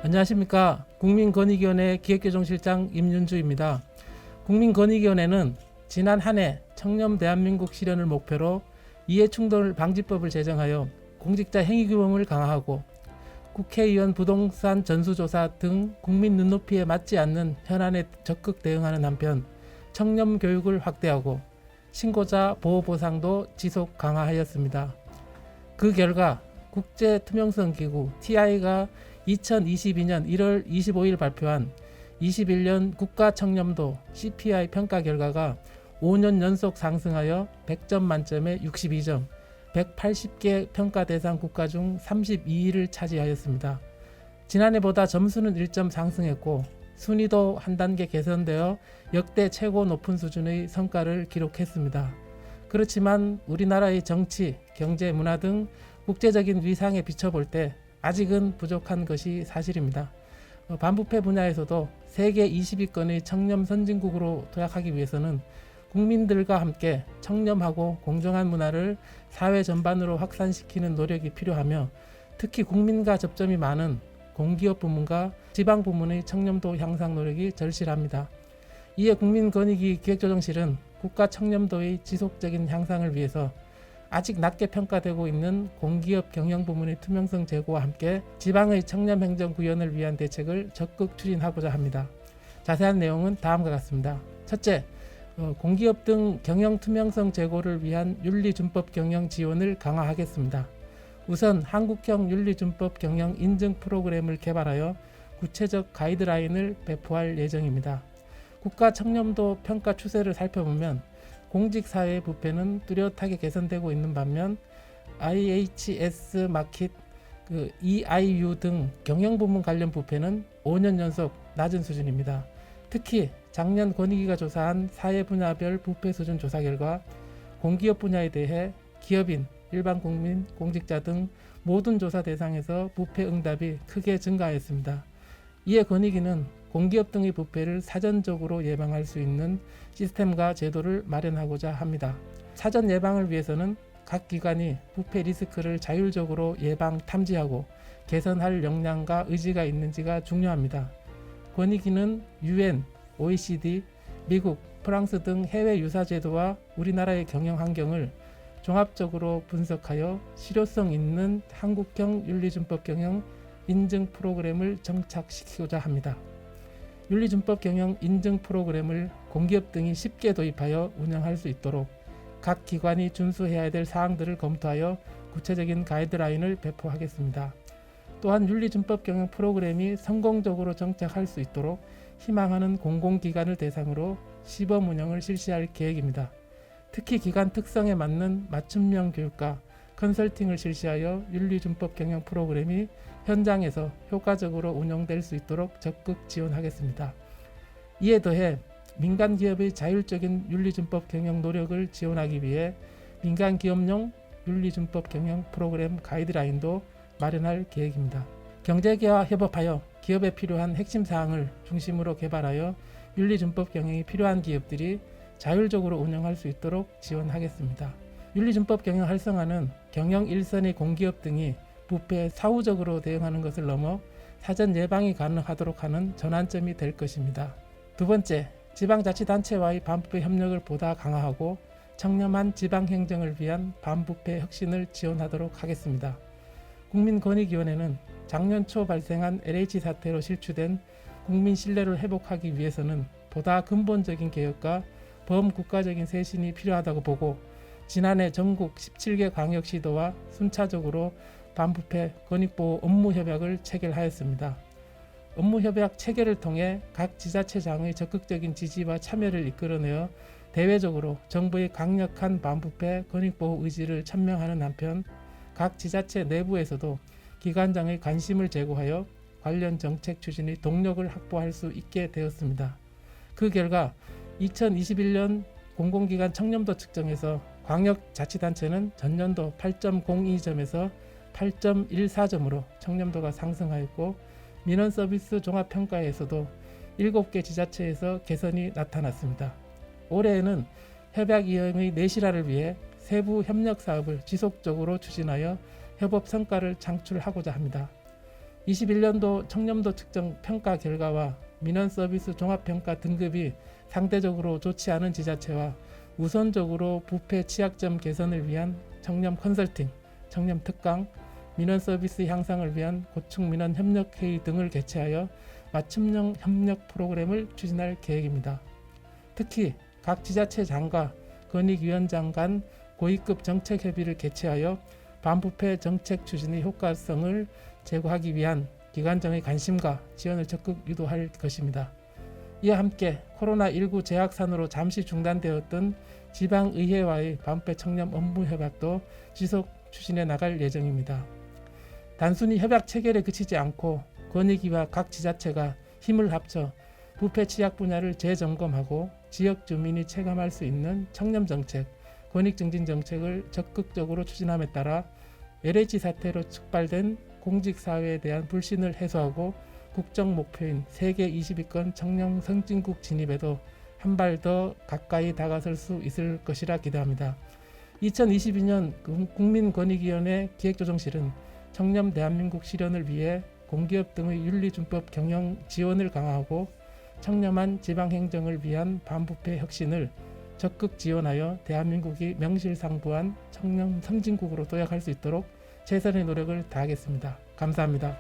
안녕하십니까. 국민권익위원회 기획조정실장 임윤주입니다. 국민권익위원회는 지난 한 해 청렴 대한민국 실현을 목표로 이해충돌 방지법을 제정하여 공직자 행위규범을 강화하고 국회의원 부동산 전수조사 등 국민 눈높이에 맞지 않는 현안에 적극 대응하는 한편 청렴 교육을 확대하고 신고자 보호 보상도 지속 강화하였습니다. 그 결과 국제투명성기구 TI가 2022년 1월 25일 발표한 21년 국가청렴도 CPI 평가 결과가 5년 연속 상승하여 100점 만점에 62점, 180개 평가 대상 국가 중 32위를 차지하였습니다. 지난해보다 점수는 1점 상승했고 순위도 한 단계 개선되어 역대 최고 높은 수준의 성과를 기록했습니다. 그렇지만 우리나라의 정치, 경제, 문화 등 국제적인 위상에 비춰볼 때 아직은 부족한 것이 사실입니다. 반부패 분야에서도 세계 20위권의 청렴 선진국으로 도약하기 위해서는 국민들과 함께 청렴하고 공정한 문화를 사회 전반으로 확산시키는 노력이 필요하며 특히 국민과 접점이 많은 공기업 부문과 지방 부문의 청렴도 향상 노력이 절실합니다. 이에 국민권익위 기획조정실은 국가 청렴도의 지속적인 향상을 위해서 아직 낮게 평가되고 있는 공기업 경영 부문의 투명성 제고와 함께 지방의 청렴행정 구현을 위한 대책을 적극 추진하고자 합니다. 자세한 내용은 다음과 같습니다. 첫째, 공기업 등 경영 투명성 제고를 위한 윤리준법 경영 지원을 강화하겠습니다. 우선 한국형 윤리준법 경영 인증 프로그램을 개발하여 구체적 가이드라인을 배포할 예정입니다. 국가 청렴도 평가 추세를 살펴보면 공직사회의 부패는 뚜렷하게 개선되고 있는 반면 IHS 마켓, EIU 등 경영부문 관련 부패는 5년 연속 낮은 수준입니다. 특히 작년 권익위가 조사한 사회 분야별 부패 수준 조사 결과 공기업 분야에 대해 기업인, 일반 국민, 공직자 등 모든 조사 대상에서 부패 응답이 크게 증가하였습니다. 이에 권익위는 공기업 등의 부패를 사전적으로 예방할 수 있는 시스템과 제도를 마련하고자 합니다. 사전 예방을 위해서는 각 기관이 부패 리스크를 자율적으로 예방 탐지하고 개선할 역량과 의지가 있는지가 중요합니다. 권익위는 UN, OECD, 미국, 프랑스 등 해외 유사 제도와 우리나라의 경영 환경을 종합적으로 분석하여 실효성 있는 한국형 윤리준법 경영 인증 프로그램을 정착시키고자 합니다. 윤리준법 경영 인증 프로그램을 공기업 등이 쉽게 도입하여 운영할 수 있도록 각 기관이 준수해야 될 사항들을 검토하여 구체적인 가이드라인을 배포하겠습니다. 또한 윤리준법 경영 프로그램이 성공적으로 정착할 수 있도록 희망하는 공공기관을 대상으로 시범 운영을 실시할 계획입니다. 특히 기관 특성에 맞는 맞춤형 교육과 컨설팅을 실시하여 윤리준법 경영 프로그램이 현장에서 효과적으로 운영될 수 있도록 적극 지원하겠습니다. 이에 더해 민간 기업의 자율적인 윤리준법 경영 노력을 지원하기 위해 민간 기업용 윤리준법 경영 프로그램 가이드라인도 마련할 계획입니다. 경제계와 협업하여 기업에 필요한 핵심 사항을 중심으로 개발하여 윤리준법 경영이 필요한 기업들이 자율적으로 운영할 수 있도록 지원하겠습니다. 윤리준법 경영 활성화는 경영 일선의 공기업 등이 부패에 사후적으로 대응하는 것을 넘어 사전 예방이 가능하도록 하는 전환점이 될 것입니다. 두 번째, 지방자치단체와의 반부패 협력을 보다 강화하고 청렴한 지방행정을 위한 반부패 혁신을 지원하도록 하겠습니다. 국민권익위원회는 작년 초 발생한 LH 사태로 실추된 국민 신뢰를 회복하기 위해서는 보다 근본적인 개혁과 범국가적인 쇄신이 필요하다고 보고 지난해 전국 17개 광역시도와 순차적으로 반부패 권익보호 업무협약을 체결하였습니다. 업무협약 체결을 통해 각 지자체장의 적극적인 지지와 참여를 이끌어내어 대외적으로 정부의 강력한 반부패 권익보호 의지를 천명하는 한편 각 지자체 내부에서도 기관장의 관심을 제고하여 관련 정책 추진의 동력을 확보할 수 있게 되었습니다. 그 결과 2021년 공공기관 청렴도 측정에서 광역자치단체는 전년도 8.02점에서 8.14점으로 청렴도가 상승하였고 민원서비스 종합평가에서도 7개 지자체에서 개선이 나타났습니다. 올해에는 협약 이행의 내실화를 위해 세부 협력 사업을 지속적으로 추진하여 협업 성과를 창출하고자 합니다. 21년도 청렴도 측정 평가 결과와 민원 서비스 종합평가 등급이 상대적으로 좋지 않은 지자체와 우선적으로 부패 취약점 개선을 위한 청렴 컨설팅, 청렴 특강, 민원 서비스 향상을 위한 고충 민원 협력 회의 등을 개최하여 맞춤형 협력 프로그램을 추진할 계획입니다. 특히 각 지자체장과 권익위원장 간 고위급 정책 협의를 개최하여 반부패 정책 추진의 효과성을 제고하기 위한 기관장의 관심과 지원을 적극 유도할 것입니다. 이와 함께 코로나19 재확산으로 잠시 중단되었던 지방의회와의 반부패 청렴 업무 협약도 지속 추진해 나갈 예정입니다. 단순히 협약 체결에 그치지 않고 권익위와 각 지자체가 힘을 합쳐 부패 취약 분야를 재점검하고 지역 주민이 체감할 수 있는 청렴 정책, 권익 증진 정책을 적극적으로 추진함에 따라 LH 사태로 촉발된 공직사회에 대한 불신을 해소하고 국정 목표인 세계 20위권 청렴 선진국 진입에도 한 발 더 가까이 다가설 수 있을 것이라 기대합니다. 2022년 국민권익위원회 기획조정실은 청렴 대한민국 실현을 위해 공기업 등의 윤리준법 경영 지원을 강화하고 청렴한 지방행정을 위한 반부패 혁신을 적극 지원하여 대한민국이 명실상부한 청렴 선진국으로 도약할 수 있도록 최선의 노력을 다하겠습니다. 감사합니다.